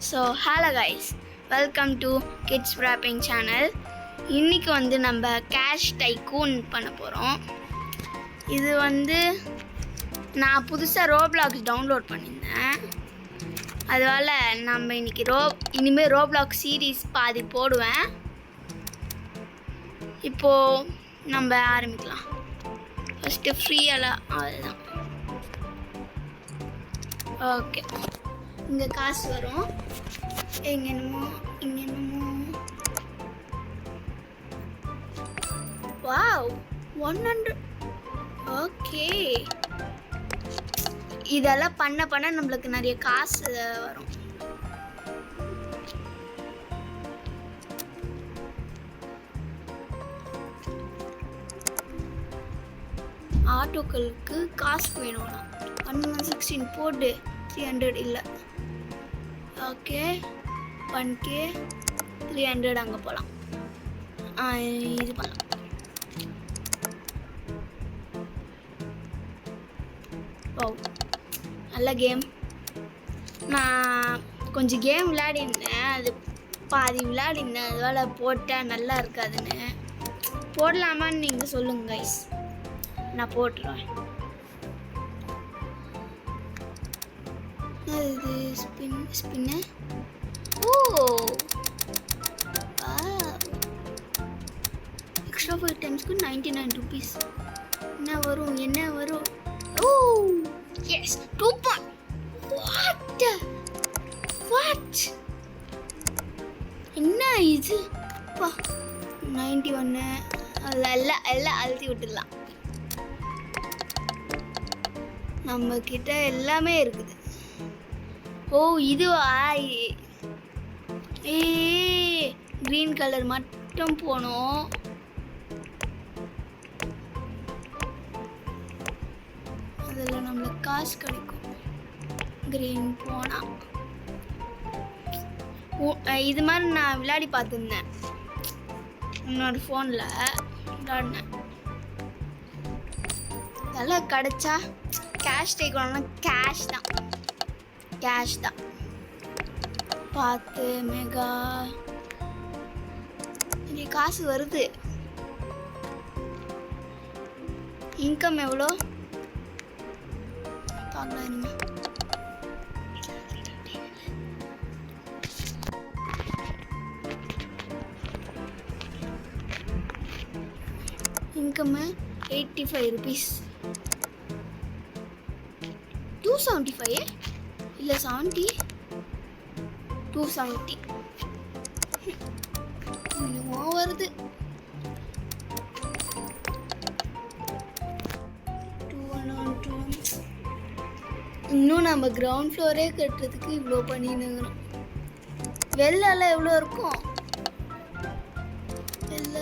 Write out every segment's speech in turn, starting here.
So hello guys, welcome to kids wrapping channel. இன்றைக்கி வந்து நம்ம கேஷ் டைக்கூன் பண்ண போகிறோம். இது வந்து நான் புதுசாக ரோப்ளாக்ஸ் டவுன்லோட் பண்ணியிருந்தேன். அதனால் நம்ம இன்றைக்கி இனிமேல் ரோப்ளாக்ஸ் சீரீஸ் பாதி போடுவேன். இப்போது நம்ம ஆரம்பிக்கலாம். ஃபஸ்ட்டு ஃப்ரீயெல்லாம் அதுதான். ஓகே, இங்கே காசு வரும். இங்கே என்னமோ வாவ் 100. ஓகே, இதெல்லாம் பண்ண நம்மளுக்கு நிறைய காசு வரும். ஆட்டோக்களுக்கு காசு வேணும்னா 116 போட்டு 300 இல்லை. ஓகே, 1K 300 அங்கே போகலாம். இது பண்ணலாம். ஓ, நல்ல கேம். நான் கொஞ்சம் கேம் விளையாடிருந்தேன், அது பாதி விளையாடிருந்தேன். அதனால் போட்டால் நல்லா இருக்காதுன்னு. போடலாமான்னு நீங்கள் சொல்லுங்கள் கைஸ், நான் போட்டுருவேன். இது ஸ்பின்னு. ஓ, எக்ஸ்ட்ரா 5 டைம்ஸ்க்கு 99 ருபீஸ். என்ன வரும்? ஓ எஸ், 2 பாயிண்ட். வாட் என்ன இது? 91. எல்லாம் அழுத்தி விட்டுடலாம். நம்ம கிட்ட எல்லாமே இருக்குது. ஓ, இதுவா? கிரீன் கலர் மட்டும் போனோம். அதில் நம்மளுக்கு காசு கிடைக்கும். கிரீன் போனா இது மாதிரி நான் விளையாடி பார்த்துருந்தேன். என்னோட ஃபோனில் விளையாடினேன். இதெல்லாம் கிடைச்சா கேஷ் டேக்கணும்னா கேஷ் தான். பார்த்து மெகா நிறைய காசு வருது. இன்கம் எவ்வளோ பார்க்கலாம். Income 85 rupees. 275 இல்லை 70. 270 இன்னும் வருது. 212. இன்னும் நம்ம கிரவுண்ட் ஃப்ளோரே கட்டுறதுக்கு இவ்வளோ பண்ணினுங்கிறோம். வெளிலலாம் எவ்வளோ இருக்கும்? வெளில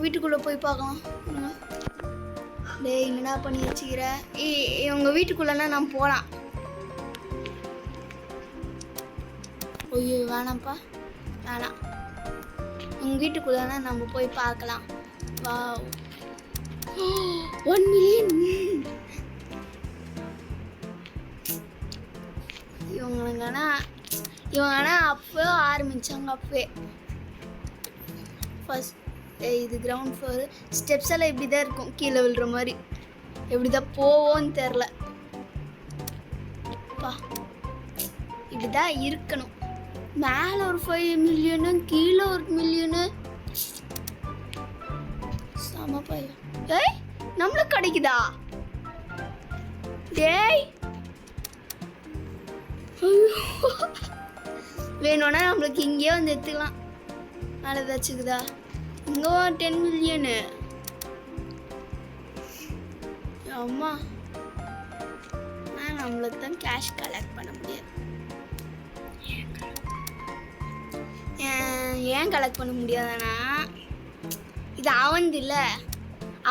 வீட்டுக்குள்ளே போய் பார்க்கலாம். டேய், என்னடா பண்ணி வச்சுக்கிற? உங்கள் வீட்டுக்குள்ளேனா நம்ம போகலாம். ஐயோ, வேணாம்ப்பா, வேணாம். உங்கள் வீட்டுக்குள்ளேனா நம்ம போய் பார்க்கலாம். வா, 1 மில்லியன். இவங்கன்னா அப்போ ஆரம்பித்தாங்க. அப்போவே ஃபஸ்ட் இது கிரவுண்ட் ஃப்ளோரு. ஸ்டெப்ஸ் எல்லாம் இப்படி தான் இருக்கும், கீழே விழுற மாதிரி. எப்படி தான் போவோன்னு தெரில. இப்படி தான் இருக்கணும். மேலே ஒரு 5 மில்லியனு, கீழே 1 மில்லியனு. செம பையன். ஏய், நம்மளுக்கு கிடைக்குதா? டேய், வேணும்னா நம்மளுக்கு இங்கேயே வந்து எடுத்துக்கலாம். மேலே ஏதாச்சுக்குதா? இங்கே 10 மில்லியனு. அம்மா, நம்மளுக்கு தான் கேஷ் கலெக்ட் பண்ண முடியாது. ஏன் கலெக்ட் பண்ண முடியாதுன்னா, இது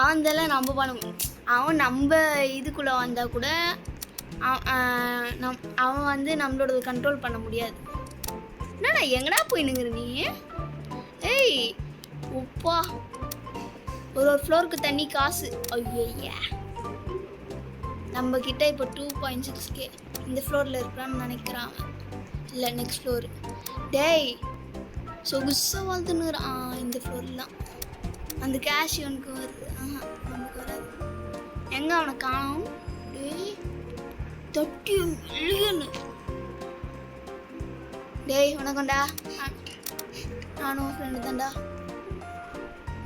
அவன்தெல்லாம் நம்ம பண்ண. அவன் நம்ம இதுக்குள்ளே வந்தால் கூட அவன் வந்து நம்மளோட கண்ட்ரோல் பண்ண முடியாது. என்னடா எங்கடா போயினுங்கிற நீ? ஏய் உப்பா, ஒரு ஃப்ளோருக்கு தண்ணி காசு. ஐயா, நம்ம கிட்ட இப்போ 2.6K இந்த ஃப்ளோரில் இருக்கிறான்னு நினைக்கிறான். இல்லை நெக்ஸ்ட் ஃப்ளோரு. டேய் சொகுசாக வாழ்ந்துன்னுறான் இந்த ஃப்ளோரில் தான். அந்த கேஷ் இவனுக்கு வருது. நமக்கு வராது. எங்கே அவனை காணும்? டேய் 30 மில்லியனு. டேய் வணக்கம்டா, நானும் ஃப்ரெண்டு தான்டா.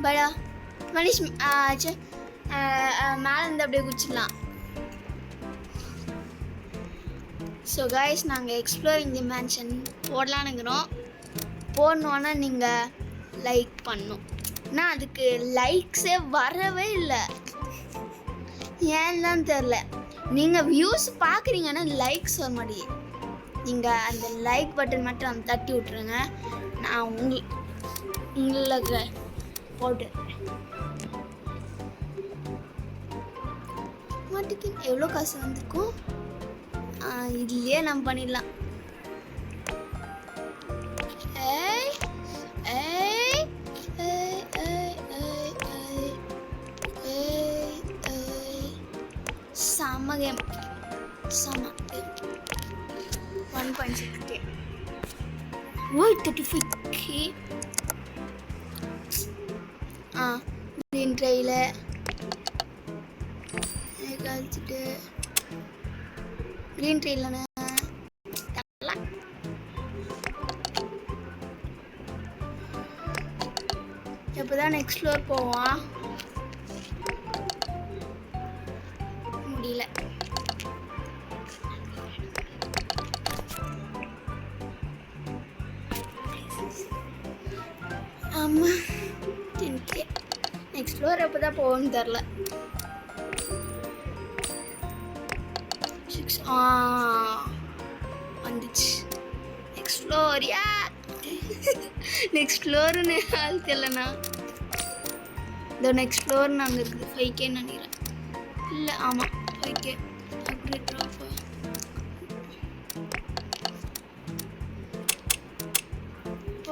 படா மனிஷ் மேலே இருந்து அப்படியே குச்சிடலாம். ஸோ கைஸ், நாங்கள் எக்ஸ்ப்ளோரிங் தி மேன்ஷன் போடலான்னுங்கிறோம். போடணுன்னா நீங்கள் லைக் பண்ணணும். ஆனால் அதுக்கு லைக்ஸே வரவே இல்லை, ஏன் தான் தெரில. நீங்கள் வியூஸ் பார்க்குறீங்கன்னா லைக்ஸ் வர மாட்டேங்குது. நீங்கள் அந்த லைக் பட்டன் மட்டும் தட்டி விட்ருங்க. நான் உங்களுக்கு போட்டு மாட்டுக்கு எவ்வளோ காசு வந்திருக்கும். இதுலேயே நம்ம பண்ணிடலாம். ஏய் ஏய் ஏய் ஏய் ஏய் ஏய் ஏய் ஏய் செம்ம கேம், செம்ம கேம். 1.6K. ஓய் 35K. க்ரீன் ட்ரெயில கழிச்சிட்டு க்ரீன் ட்ரெயில்னு எப்போ தான் நெக்ஸ்ட் ஃப்ளோர் போவான்? முடியல. ஆமாம் 10K. நெக்ஸ்ட் ஃப்ளோர் எப்போ தான் போகணும்னு தெரில. 6 வந்துச்சு நெக்ஸ்ட் ஃப்ளோர். யா நெக்ஸ்ட் ஃப்ளோருன்னு ஆள் தெரியலண்ணா. இந்த நெக்ஸ்ட் ஃப்ளோர் நாங்கள் இருக்குது 5Kன்னு நினைக்கிறேன். இல்லை ஆமாம் 5K. Upgrade drop.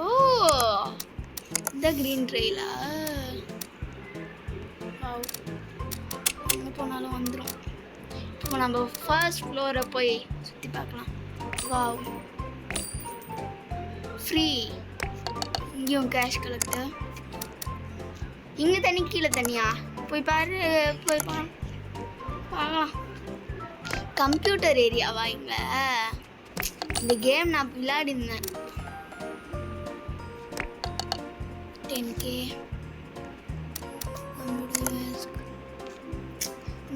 ஓ இந்த க்ரீன் ட்ரெயிலா? எங்கே போனாலும் வந்துடும். இப்போ நம்ம ஃபர்ஸ்ட் ஃப்ளோரை போய் சுற்றி பார்க்கலாம். Wow free. இங்கேயும் கேஷ் கலெக்டர். இங்கே தண்ணி கீழே தண்ணியா? போய் பாரு, போய் பார்க்கலாம். கம்ப்யூட்டர் ஏரியாவா இங்கே? இந்த கேம் நான் விளையாடிருந்தேன். 10K.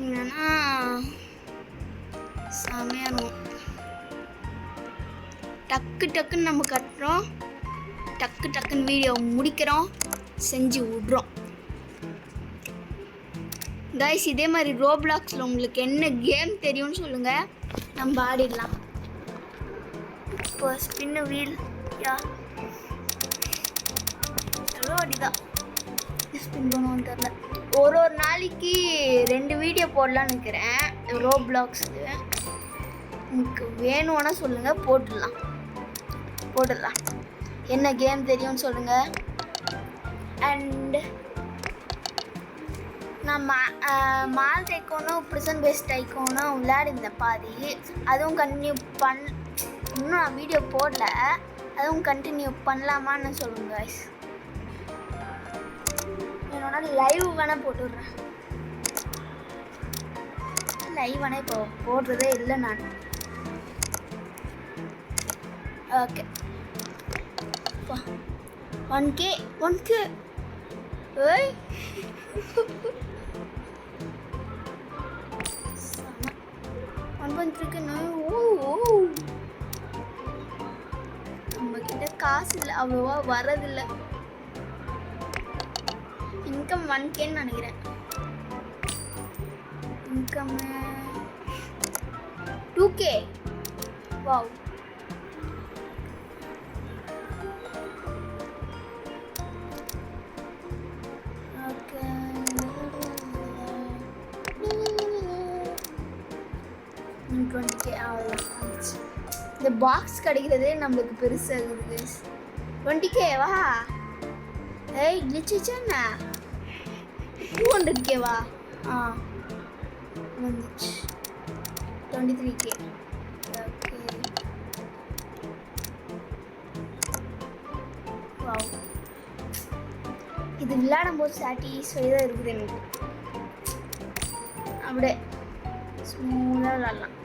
என்னன்னா செமையாக டக்கு டக்குன்னு நம்ம கட்டுறோம், டக்கு டக்குன்னு வீடியோ முடிக்கிறோம், செஞ்சு விட்றோம். கைஸ், இதே மாதிரி ரோப்ளாக்ஸில் உங்களுக்கு என்ன கேம் தெரியும்னு சொல்லுங்கள், நம்ம ஆடிடலாம். இப்போ ஸ்பின்னு வீல் யா எவ்வளோ அடிதான் ஸ்பின் பண்ணுவோன்னு தெரில. ஒரு நாளைக்கு 2 வீடியோ போடலான்னு இருக்கிறேன் ரோப்ளாக்ஸுக்கு. உங்களுக்கு வேணும்னா சொல்லுங்கள், போட்டுடலாம். என்ன கேம் தெரியும்னு சொல்லுங்கள். அண்ட் நான் மால் டைக்கோனும் ப்ரிசன் பேஸ்ட் டைக்கோனும் விளையாடிருந்தேன் பாதி. அதுவும் கண்டினியூ இன்னும் நான் வீடியோ போடல. அதுவும் கண்டினியூ பண்ணலாமான்னு சொல்லுங்கள் guys. என்னோட லைவ் வேணால் போட்டுடுறேன். லைவ் வேணால் இப்போ போடுறதே இல்லை நான். ஓகே 1K ஏய் 1.3 நம்ம கிட்ட காசு இல்லை, அவ்வளோவா வரதில்லை. இன்கம் 1Kன்னு நினைக்கிறேன். Income 2K. Wow okay. 20K அவ்வளோதான். இந்த பாக்ஸ் கிடைக்கிறதே நம்மளுக்கு பெருசாகுது guys. 20K வா? ஏய் கிளிச்சிச்சேன்னா 200K வா? வந்துச்சு. 23K. ஓகே. வாவ், இது விளையாடும் போது சாட்டிஸ்ஃபைடாக இருக்குது எனக்கு. அப்படியே ஸ்மூத்தாக விளாட்லாம்.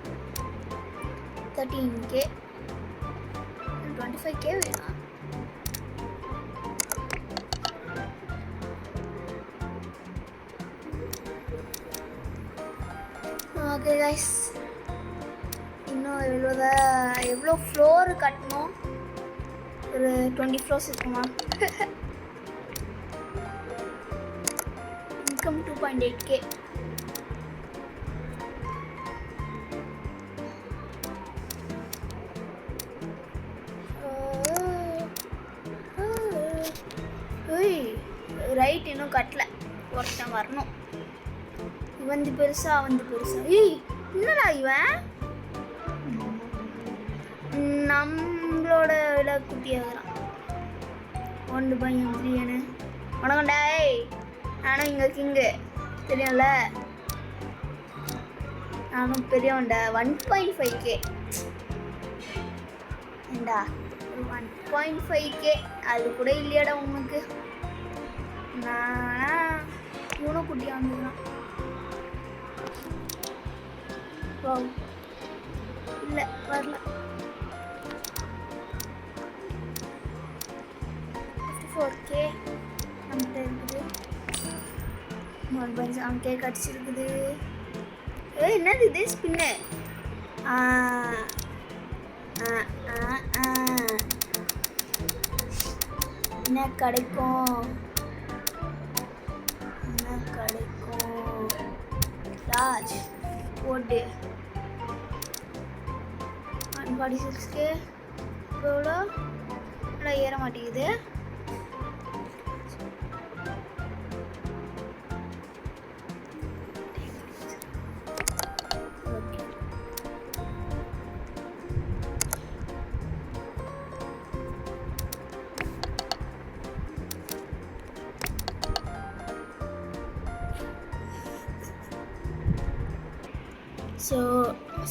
13K, 25K வேணும். ஓகே கைஸ், இன்னும் எவ்வளோ ஃப்ளோர் கட்டணும்? ஒரு 20 ஃப்ளோர்ஸ் இருக்குமா? Income 2.8K. ரைட், இன்னும் கட்டல. ஒருத்தன் வரணும். வந்து பெருசா வந்து பெருசா. ஏய், என்னடா இவன் நம்மளோட விட குட்டியாகிறான். 1.3 வணக்கம் டாய். நானும் இங்கே கிங்கு தெரியும்ல, நானும் பெரியவன்டா. 1.5K ஏண்டா, 1.5K அது கூட இல்லையாடா உனக்கு? நானா இவனும் குட்டியாக வந்துடுறான். இல்லை, வரல. 54K நம்மகிட்ட இருக்குது. 1.7K கிடச்சிருக்குது. என்னது இது? ஸ்பின்னு. என்ன கிடைக்கும்? ராஜ் போட்டு 146K. எவ்வளோ ஏற மாட்டேங்குது.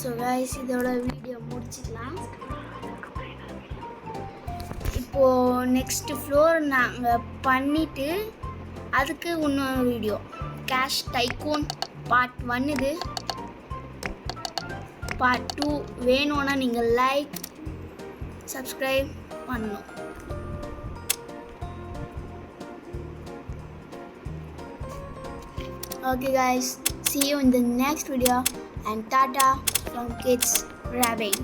ஸோ கைஸ், இதோட வீடியோ முடிச்சுக்கலாம். இப்போது நெக்ஸ்ட் ஃப்ளோர் நாங்கள் பண்ணிவிட்டு அதுக்கு இன்னொரு வீடியோ, கேஷ் டைக்கூன் பார்ட் 1 இது. பார்ட் 2 வேணும்னா நீங்கள் லைக் சப்ஸ்கிரைப் பண்ணணும். Okay guys, see you in the next video and tata from Kids Rapping.